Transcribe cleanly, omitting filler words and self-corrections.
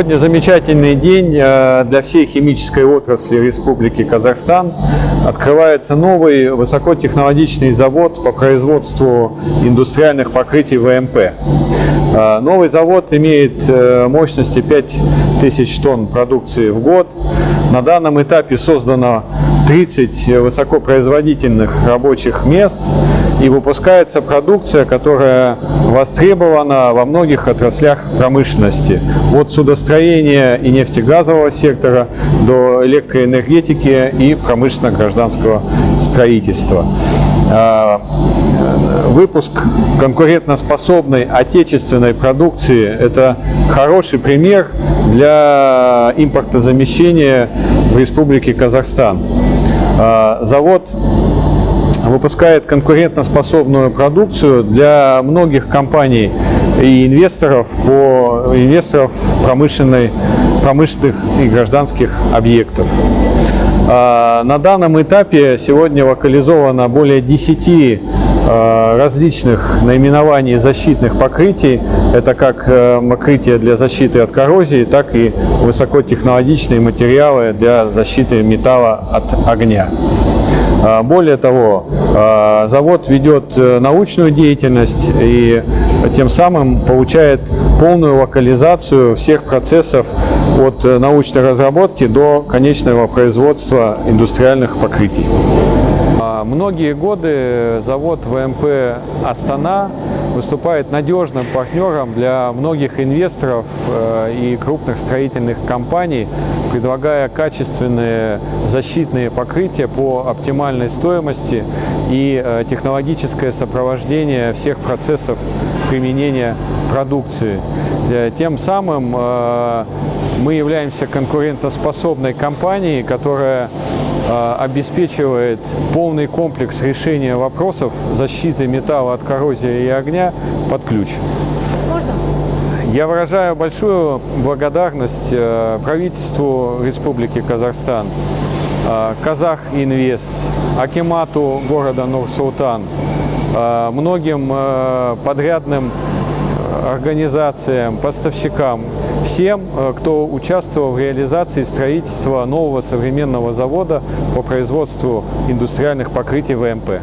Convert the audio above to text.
Сегодня замечательный день для всей химической отрасли Республики Казахстан. Открывается новый высокотехнологичный завод по производству индустриальных покрытий ВМП. Новый завод имеет мощности 5000 тонн продукции в год. На данном этапе создано 30 высокопроизводительных рабочих мест и выпускается продукция, которая востребована во многих отраслях промышленности. От судостроения и нефтегазового сектора до электроэнергетики и промышленно-гражданского строительства. Выпуск конкурентоспособной отечественной продукции – это хороший пример для импортозамещения в Республике Казахстан. Завод выпускает конкурентоспособную продукцию для многих компаний и инвесторов промышленных и гражданских объектов. На данном этапе сегодня локализовано более 10 различных наименований защитных покрытий. Это как покрытие для защиты от коррозии, так и высокотехнологичные материалы для защиты металла от огня. Более того, завод ведет научную деятельность и тем самым получает полную локализацию всех процессов от научной разработки до конечного производства индустриальных покрытий. Многие годы завод ВМП «Астана» выступает надежным партнером для многих инвесторов и крупных строительных компаний, предлагая качественные защитные покрытия по оптимальной стоимости и технологическое сопровождение всех процессов применения продукции. Тем самым мы являемся конкурентоспособной компанией, которая обеспечивает полный комплекс решения вопросов защиты металла от коррозии и огня под ключ. Можно? Я выражаю большую благодарность правительству Республики Казахстан, Казахинвест, акимату города Нур-Султан, многим подрядным организациям, поставщикам, всем, кто участвовал в реализации строительства нового современного завода по производству индустриальных покрытий ВМП.